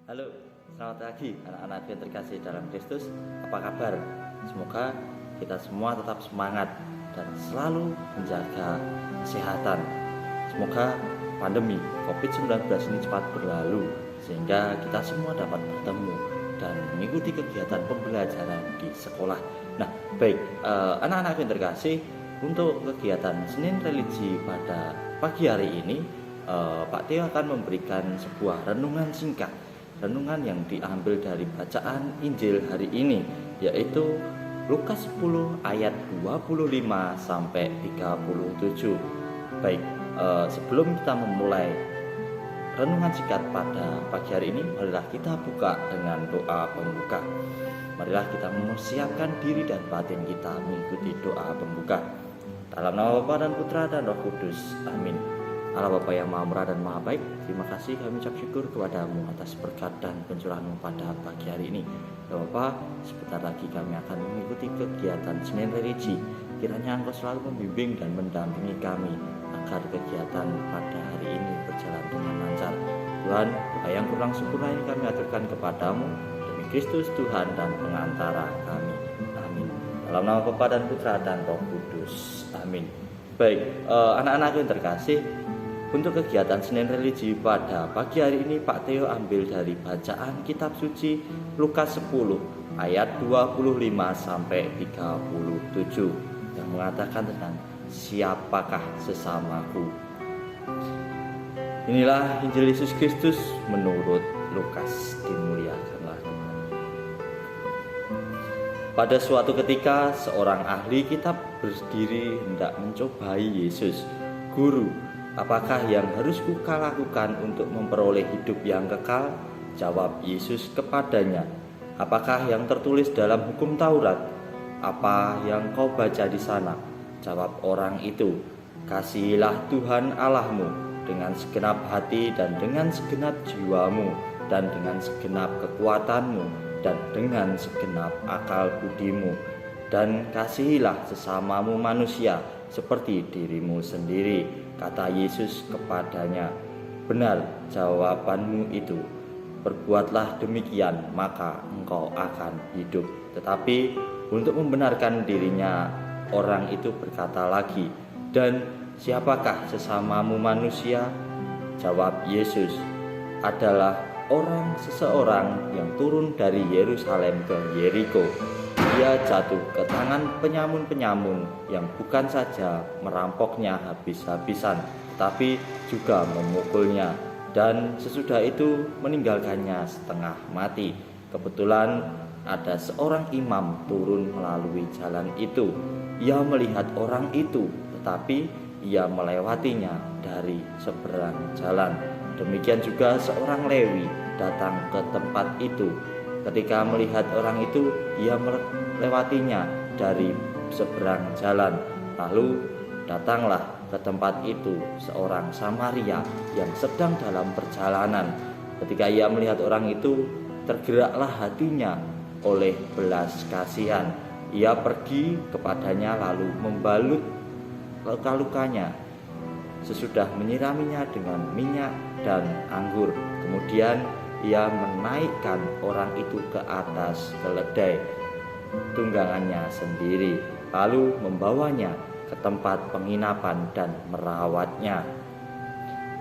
Halo, selamat pagi anak-anak yang terkasih dalam Kristus. Apa kabar? Semoga kita semua tetap semangat dan selalu menjaga kesehatan. Semoga pandemi COVID-19 ini cepat berlalu sehingga kita semua dapat bertemu dan mengikuti kegiatan pembelajaran di sekolah. Nah, baik, anak-anak yang terkasih, untuk kegiatan Senin Religi pada pagi hari ini, Pak Teo akan memberikan sebuah renungan singkat. Renungan yang diambil dari bacaan Injil hari ini, yaitu Lukas 10 ayat 25 sampai 37. Baik, sebelum kita memulai renungan singkat pada pagi hari ini, marilah kita buka dengan doa pembuka. Marilah kita mempersiapkan diri dan batin kita mengikuti doa pembuka. Dalam nama Bapa dan Putra dan Roh Kudus. Amin. Allah Bapa yang Maha Murah dan Maha Baik, terima kasih kami ucap syukur kepadamu atas berkat dan pencurahan-Mu pada pagi hari ini. Ya Bapa, sebentar lagi kami akan mengikuti kegiatan Senin Religi. Kiranya Engkau selalu membimbing dan mendampingi kami agar kegiatan pada hari ini berjalan dengan lancar. Tuhan, doa yang kurang sempurna ini kami aturkan kepadamu demi Kristus Tuhan dan pengantara kami. Amin. Dalam nama Bapa dan Putra dan Roh Kudus. Amin. Baik, anak-anak yang terkasih, untuk kegiatan Senin Religi pada pagi hari ini Pak Teo ambil dari bacaan kitab suci Lukas 10 ayat 25 sampai 37 yang mengatakan tentang siapakah sesamaku. Inilah Injil Yesus Kristus menurut Lukas, dimuliakanlah Tuhan. Pada suatu ketika seorang ahli kitab berdiri hendak mencobai Yesus. Guru, apakah yang harus kulakukan untuk memperoleh hidup yang kekal? Jawab Yesus kepadanya, apakah yang tertulis dalam hukum Taurat? Apa yang kau baca di sana? Jawab orang itu, kasihilah Tuhan Allahmu dengan segenap hati dan dengan segenap jiwamu dan dengan segenap kekuatanmu dan dengan segenap akal budimu, dan kasihilah sesamamu manusia seperti dirimu sendiri. Kata Yesus kepadanya, benar jawabanmu itu. Perbuatlah demikian, maka engkau akan hidup. Tetapi untuk membenarkan dirinya, orang itu berkata lagi, dan siapakah sesamamu manusia? Jawab Yesus, adalah seseorang yang turun dari Yerusalem ke Yeriko. Ia jatuh ke tangan penyamun-penyamun yang bukan saja merampoknya habis-habisan, tapi juga memukulnya, dan sesudah itu meninggalkannya setengah mati. Kebetulan ada seorang imam turun melalui jalan itu. Ia melihat orang itu, tetapi ia melewatinya dari seberang jalan. Demikian juga seorang Lewi datang ke tempat itu. Ketika melihat orang itu, ia melewatinya dari seberang jalan. Lalu datanglah ke tempat itu seorang Samaria yang sedang dalam perjalanan. Ketika ia melihat orang itu, tergeraklah hatinya oleh belas kasihan. Ia pergi kepadanya lalu membalut luka-lukanya. Sesudah menyiraminya dengan minyak dan anggur, kemudian ia menaikkan orang itu ke atas keledai tunggangannya sendiri, lalu membawanya ke tempat penginapan dan merawatnya.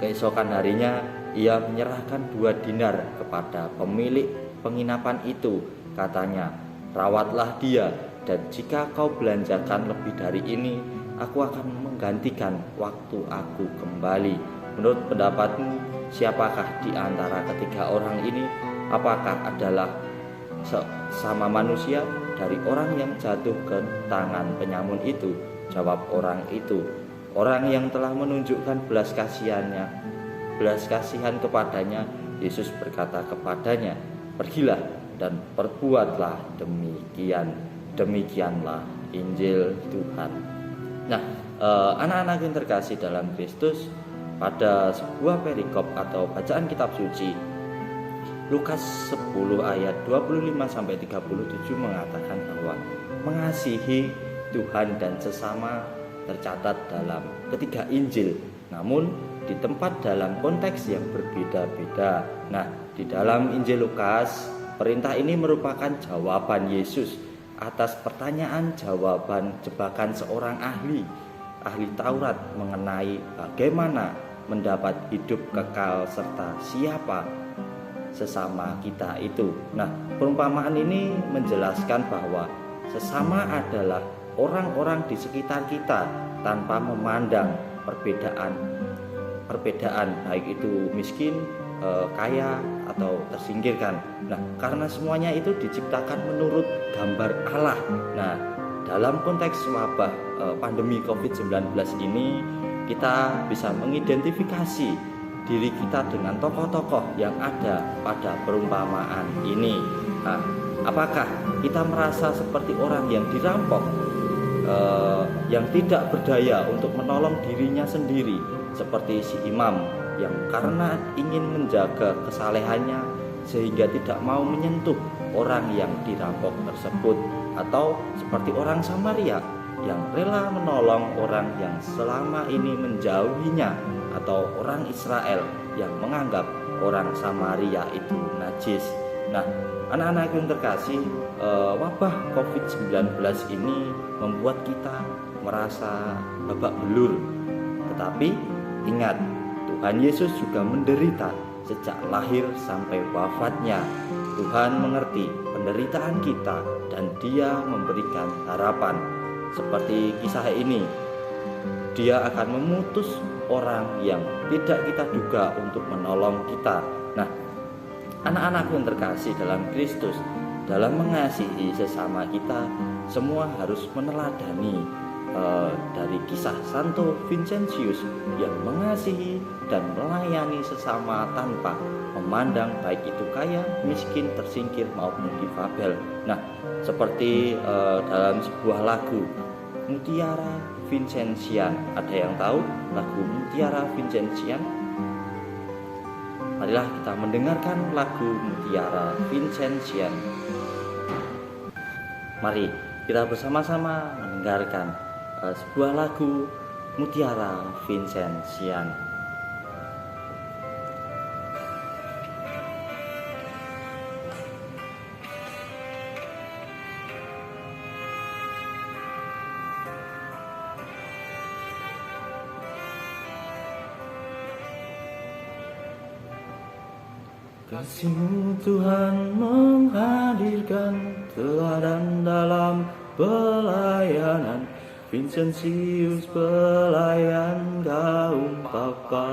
Keesokan harinya ia menyerahkan 2 dinar kepada pemilik penginapan itu. Katanya, rawatlah dia, dan jika kau belanjakan lebih dari ini, aku akan menggantikan waktu aku kembali. Menurut pendapatmu, siapakah di antara ketiga orang ini? Apakah adalah sama manusia dari orang yang jatuh ke tangan penyamun itu? Jawab orang itu, orang yang telah menunjukkan belas kasihan kepadanya. Yesus berkata kepadanya, pergilah dan perbuatlah demikian. Demikianlah Injil Tuhan. Nah, anak-anak yang terkasih dalam Kristus, pada sebuah perikop atau bacaan kitab suci Lukas 10 ayat 25 sampai 37 mengatakan bahwa mengasihi Tuhan dan sesama tercatat dalam ketiga Injil. Namun di tempat dalam konteks yang berbeda-beda. Nah, di dalam Injil Lukas, perintah ini merupakan jawaban Yesus atas pertanyaan jawaban jebakan seorang ahli Taurat mengenai bagaimana mendapat hidup kekal serta siapa sesama kita itu. Nah, perumpamaan ini menjelaskan bahwa sesama adalah orang-orang di sekitar kita tanpa memandang perbedaan baik itu miskin, kaya atau tersingkirkan. Nah, karena semuanya itu diciptakan menurut gambar Allah. Nah, dalam konteks wabah pandemi COVID-19 ini, kita bisa mengidentifikasi diri kita dengan tokoh-tokoh yang ada pada perumpamaan ini. Nah, apakah kita merasa seperti orang yang dirampok, yang tidak berdaya untuk menolong dirinya sendiri, seperti si imam yang karena ingin menjaga kesalehannya sehingga tidak mau menyentuh orang yang dirampok tersebut, atau seperti orang Samaria yang rela menolong orang yang selama ini menjauhinya, atau orang Israel yang menganggap orang Samaria itu najis. Nah, anak-anak yang terkasih, wabah COVID-19 ini membuat kita merasa babak belur. Tetapi ingat, Tuhan Yesus juga menderita sejak lahir sampai wafatnya. Tuhan mengerti penderitaan kita dan Dia memberikan harapan. Seperti kisah ini, Dia akan memutus orang yang tidak kita duga untuk menolong kita. Nah, anak-anak yang terkasih dalam Kristus, dalam mengasihi sesama kita, semua harus meneladani dari kisah Santo Vincentius yang mengasihi dan melayani sesama tanpa memandang baik itu kaya, miskin, tersingkir maupun difabel. Nah, seperti dalam sebuah lagu Mutiara Vincentian. Ada yang tahu lagu Mutiara Vincentian? Marilah kita mendengarkan lagu Mutiara Vincentian. Mari kita bersama-sama mendengarkan sebuah lagu Mutiara Vincentian. Kasih-Mu Tuhan menghadirkan teladan dalam pelayanan. Vincentius pelayan kaum papa,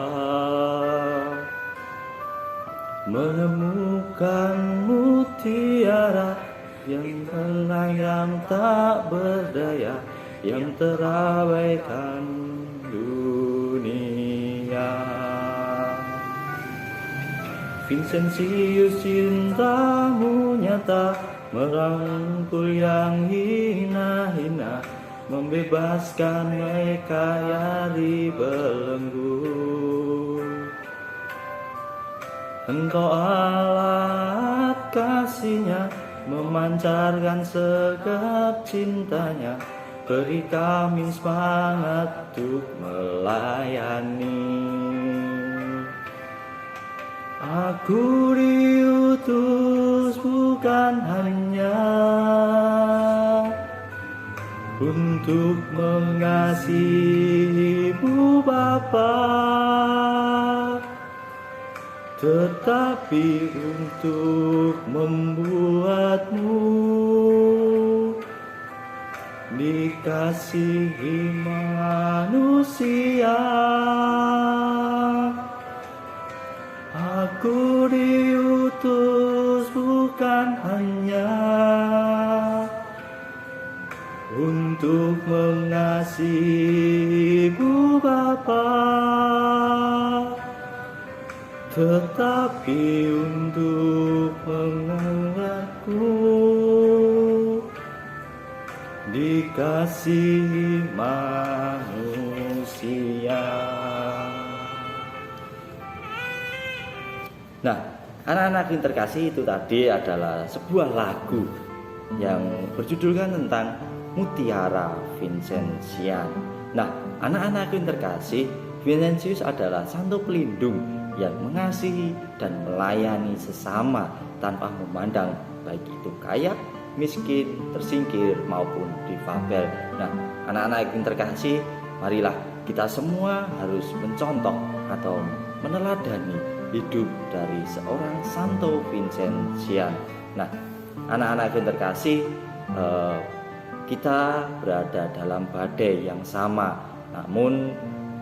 menemukan mutiara yang tenang, yang tak berdaya, yang terabaikan dunia. Vincentius cintamu nyata, merangkul yang hina-hina, membebaskan mereka dari belenggu. Engkau alat kasih-Nya, memancarkan segap cintanya, beri kami semangat untuk melayani. Aku diutus bukan hanya untuk mengasihi-Mu Bapa, tetapi untuk membuat-Mu dikasihi manusia. Aku diutus bukan hanya untuk mengasihi-Mu Bapa, tetapi untuk mengangkatku dikasihi manusia. Nah, anak-anak yang terkasih, itu tadi adalah sebuah lagu yang berjudulkan tentang Mutiara Vincentian. Nah, anak-anak yang terkasih, Vincentius adalah santo pelindung yang mengasihi dan melayani sesama tanpa memandang baik itu kaya, miskin, tersingkir maupun difabel. Nah, anak-anak yang terkasih, marilah kita semua harus mencontoh atau meneladani hidup dari seorang Santo Vincentian. Nah, anak-anak yang terkasih, kita berada dalam badai yang sama, namun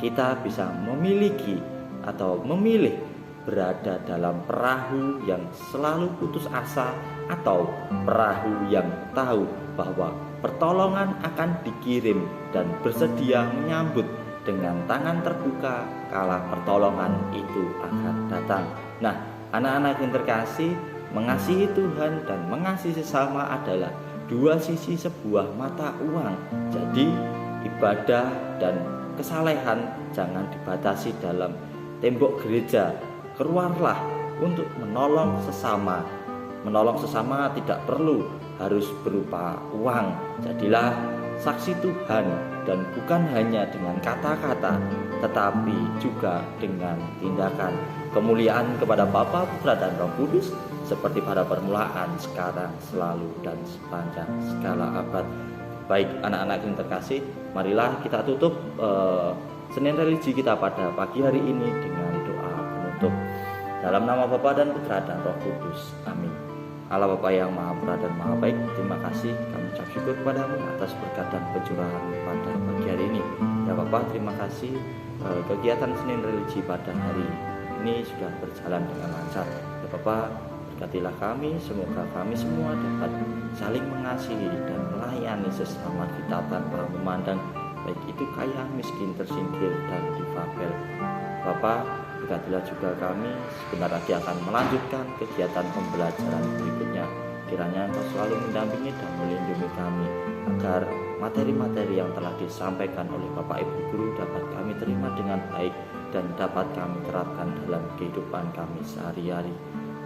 kita bisa memiliki atau memilih berada dalam perahu yang selalu putus asa atau perahu yang tahu bahwa pertolongan akan dikirim dan bersedia menyambut dengan tangan terbuka kala pertolongan itu akan datang. Nah, anak-anak yang terkasih, mengasihi Tuhan dan mengasihi sesama adalah dua sisi sebuah mata uang. Jadi, ibadah dan kesalehan jangan dibatasi dalam tembok gereja. Keluarlah untuk menolong sesama. Menolong sesama tidak perlu harus berupa uang. Jadilah saksi Tuhan, dan bukan hanya dengan kata-kata, tetapi juga dengan tindakan. Kemuliaan kepada Bapa, Putra, dan Roh Kudus, seperti pada permulaan, sekarang, selalu, dan sepanjang segala abad. Baik anak-anak yang terkasih, marilah kita tutup Senin Religi kita pada pagi hari ini dengan doa penutup. Dalam nama Bapa dan Putra dan Roh Kudus. Amin. Allah Bapa yang Maha Pura dan Maha Baik, terima kasih kami ucap syukur kepadamu atas berkat dan pencurahan pada pagi hari ini. Ya Bapa, terima kasih kegiatan Senin Religi pada hari ini sudah berjalan dengan lancar. Ya Bapa, berkatilah kami, semoga kami semua dapat saling mengasihi dan melayani sesama kita tanpa memandang baik itu kaya, miskin, tersingkir, dan difabel. Bapa, berkatilah juga kami sebentar lagi akan melanjutkan kegiatan pembelajaran berikutnya. Kiranya Engkau selalu mendampingi dan melindungi kami, agar materi-materi yang telah disampaikan oleh Bapak Ibu Guru dapat kami terima dengan baik dan dapat kami terapkan dalam kehidupan kami sehari-hari.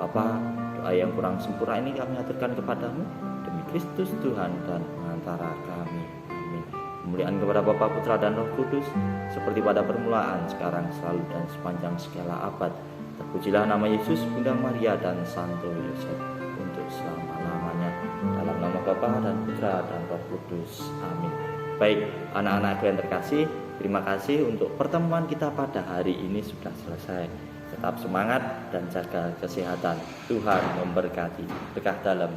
Bapa, doa yang kurang sempurna ini kami haturkan kepadamu demi Kristus Tuhan dan pengantara kami. Amin. Kemuliaan kepada Bapa, Putra, dan Roh Kudus, seperti pada permulaan, sekarang, selalu, dan sepanjang segala abad. Terpujilah nama Yesus, Bunda Maria, dan Santo Yosef untuk selama-lamanya. Dalam nama Bapa dan Putra dan Roh Kudus. Amin. Baik, anak-anak yang terkasih, terima kasih untuk pertemuan kita pada hari ini sudah selesai. Tetap semangat dan jaga kesehatan. Tuhan memberkati. Berkah dalam